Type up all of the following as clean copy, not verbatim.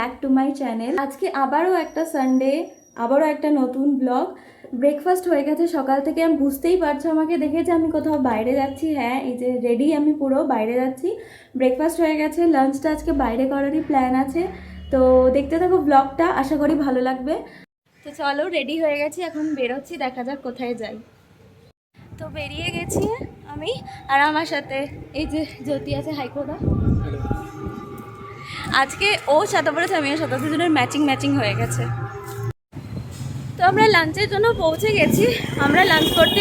Back to my channel. আজকে আবারও একটা সানডে, আবারও একটা নতুন ব্লগ। ব্রেকফাস্ট হয়ে গেছে সকাল থেকে, আমি বুঝতেই পারছো আমাকে দেখে যে আমি কোথাও বাইরে যাচ্ছি। হ্যাঁ, এই যে রেডি, আমি পুরো বাইরে যাচ্ছি। ব্রেকফাস্ট হয়ে গেছে, লাঞ্চটা আজকে বাইরে করারই প্ল্যান আছে। তো দেখতে থাকো ব্লগটা, আশা করি ভালো লাগবে। তো চলো, রেডি হয়ে গেছি, এখন বেরোচ্ছি, দেখা যাক কোথায় যাই। তো বেরিয়ে গেছি আমি, আর আমার সাথে এই যে জ্যোতি আছে। হাইকোদা, আজকে ও সাদা পড়েছে, আমিও সাদা, দুজনের ম্যাচিং হয়ে গেছে। তো আমরা লাঞ্চের জন্য পৌঁছে গেছি। আমরা লাঞ্চ করতে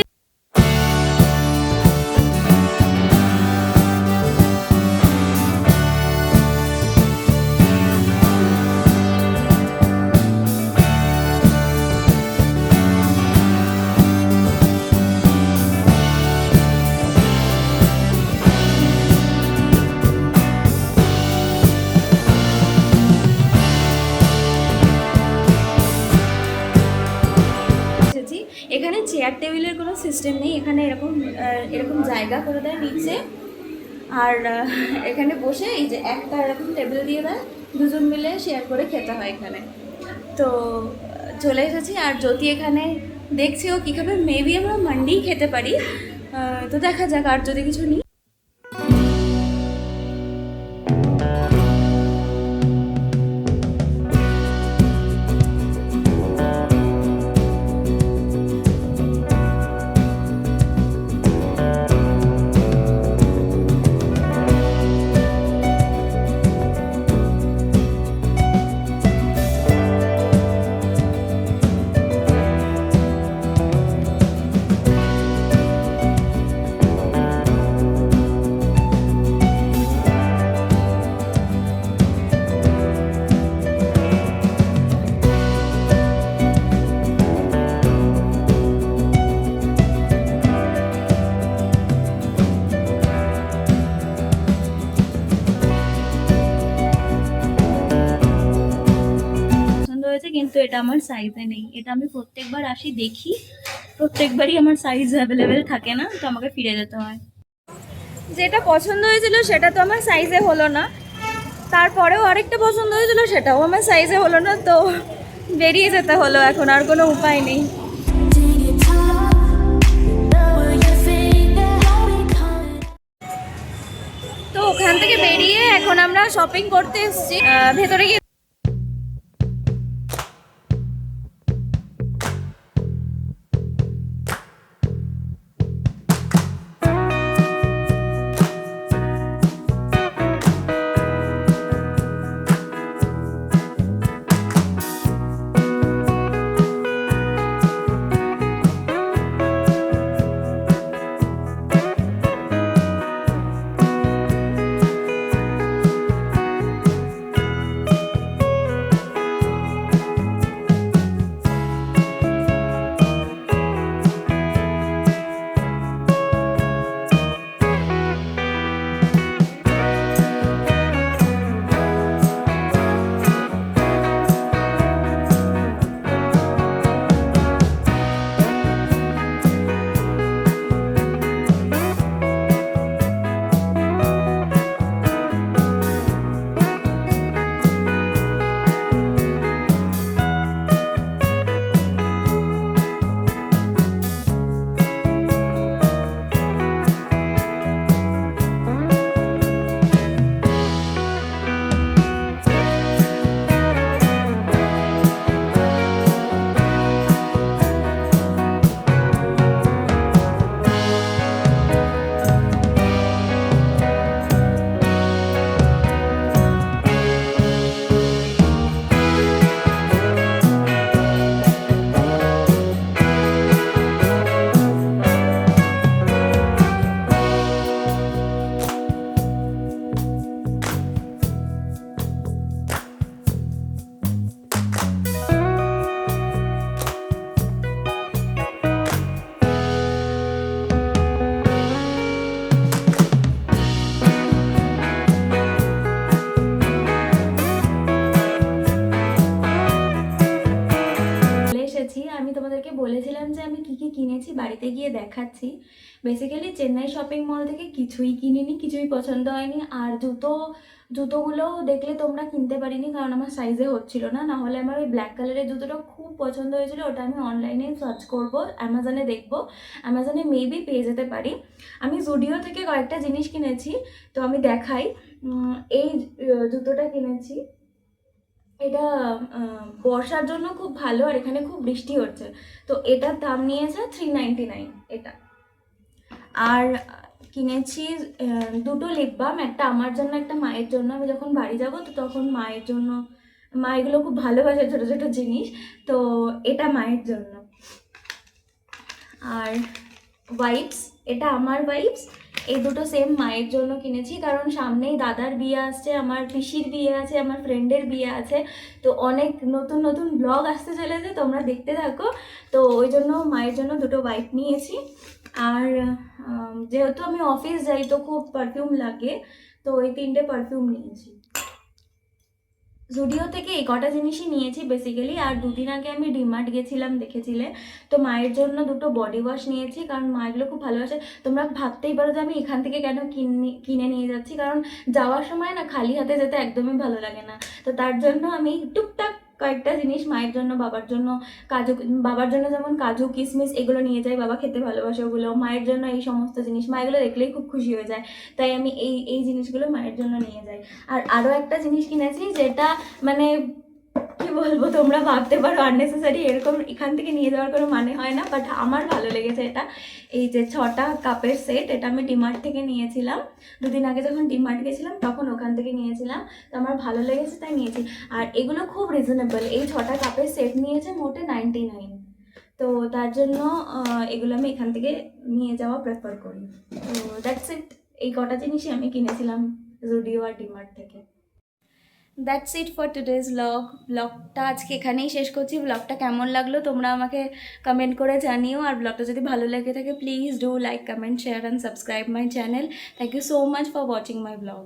এসেছি। এখানে চেয়ার টেবিলের কোনো সিস্টেম নেই, এখানে এরকম জায়গা করে দেয় নিচে, আর এখানে বসে এই যে একটা এরকম টেবিল দিয়ে দেয়, দুজন মিলে শেয়ার করে খেতে হয় এখানে। তো চলে এসেছি, আর জ্যোতি এখানে দেখছি ও কী খাবে। মেবি আমরা মান্ডিই খেতে পারি, তো দেখা যাক, আর যদি কিছু নিই। কিন্তু এটা আমার সাইজে নেই। এটা আমি প্রত্যেকবার আসি দেখি, প্রত্যেকবারই আমার সাইজ অ্যাভেলেবেল থাকে না, তো আমাকে ফিরে যেতে হয়। যেটা পছন্দ হয়েছিল সেটা তো আমার সাইজে হলো না, তারপরেও আরেকটা পছন্দ হয়েছিল সেটাও আমার সাইজে হলো না, তো বেরিয়ে যেতে হলো, এখন আর কোনো উপায় নেই। তো ওখান থেকে বেরিয়ে এখন আমরা শপিং করতে এসেছি, ভেতরে গিয়ে বলেছিলাম যে আমি কি কি কিনেছি, বাড়িতে গিয়ে দেখাচ্ছি। বেসিক্যালি চেন্নাই শপিং মল থেকে কিছুই কিনিনি, কিছুই পছন্দ হয়নি। আর জুতোগুলোও দেখলে তোমরা কিনতে পারিনি, কারণ আমার সাইজে হচ্ছিল না। না হলে আমার ওই ব্ল্যাক কালারের জুতোটা খুব পছন্দ হয়েছিল, ওটা আমি অনলাইনে সার্চ করব, অ্যামাজনে দেখবো, অ্যামাজনে মেবি পেয়ে যেতে পারি। আমি জুডিও থেকে কয়েকটা জিনিস কিনেছি, তো আমি দেখাই। এই জুতোটা কিনেছি, এটা বর্ষার জন্য খুব ভালো, আর এখানে খুব বৃষ্টি হচ্ছে, তো এটার দাম নিয়েছে 399 এটা। আর কিনেছি দুটো লিপ বাম, একটা আমার জন্য একটা মায়ের জন্য। আমি যখন বাড়ি যাব তো তখন মায়ের জন্য, মা এগুলো খুব ভালোবাসে ছোটো ছোটো জিনিস, তো এটা মায়ের জন্য। আর ওয়াইপস, এটা আমার ওয়াইপস, এই দুটো সেম মায়ের জন্য কিনেছি, কারণ সামনেই দাদার বিয়ে আসছে, আমার পিসির বিয়ে আছে, আমার ফ্রেন্ডের বিয়ে আছে, তো অনেক নতুন নতুন ব্লগ আসতে চলেছে, তোমরা দেখতে থাকো। তো ওই জন্য মায়ের জন্য দুটো ওয়াইপ নিয়েছি। আর যেহেতু আমি অফিস যাই তো খুব পারফিউম লাগে, তো ওই 3টে পারফিউম নিয়েছি। জুডিও থেকে এই কটা জিনিসই নিয়েছি বেসিক্যালি। আর দুদিন আগে আমি ডিমার্ট গেছিলাম, দেখেছিলে তো, মায়ের জন্য দুটো বডি ওয়াশ নিয়েছি, কারণ মা এগুলো খুব ভালোবাসে। তোমরা ভাবতেই পারো যে আমি এখান থেকে কেন কিনে নিয়ে যাচ্ছি, কারণ যাওয়ার সময় না খালি হাতে যেতে একদমই ভালো লাগে না, তো তার জন্য আমি টুকটাক কয়েকটা জিনিস মায়ের জন্য, বাবার জন্য বাবার জন্য যেমন কাজু কিশমিশ এগুলো নিয়ে যাই, বাবা খেতে ভালোবাসে ওগুলো। মায়ের জন্য এই সমস্ত জিনিস, মা এগুলো দেখলেই খুব খুশি হয়ে যায়, তাই আমি এই জিনিসগুলো মায়ের জন্য নিয়ে যাই। আর আরও একটা জিনিস কিনেছি, যেটা মানে কি বলবো, তোমরা ভাবতে পারো আননেসেসারি, এরকম এখান থেকে নিয়ে যাওয়ার কোনো মানে হয় না, বাট আমার ভালো লেগেছে এটা। এই যে 6টা কাপের সেট, এটা আমি ডিমার্ট থেকে নিয়েছিলাম। দুদিন আগে যখন ডিমার্ট গেছিলাম তখন ওখান থেকে নিয়েছিলাম, তো আমার ভালো লেগেছে তাই নিয়েছি। আর এগুলো খুব রিজনেবল, এই 6টা কাপের সেট নিয়েছে মোটে 99, তো তার জন্য এগুলো আমি এখান থেকে নিয়ে যাওয়া প্রেফার করি। তো দ্যাটস ইট, এই কটা জিনিসই আমি কিনেছিলাম জুডিও আর ডিমার্ট থেকে। দ্যাটস ইট ফর টুডেজ ব্লগটা আজকে এখানেই শেষ করছি। ব্লগটা কেমন লাগলো তোমরা আমাকে কমেন্ট করে জানিও, আর ব্লগটা যদি ভালো লেগে থাকে please do like, comment, share and subscribe my channel. Thank you so much for watching my blog.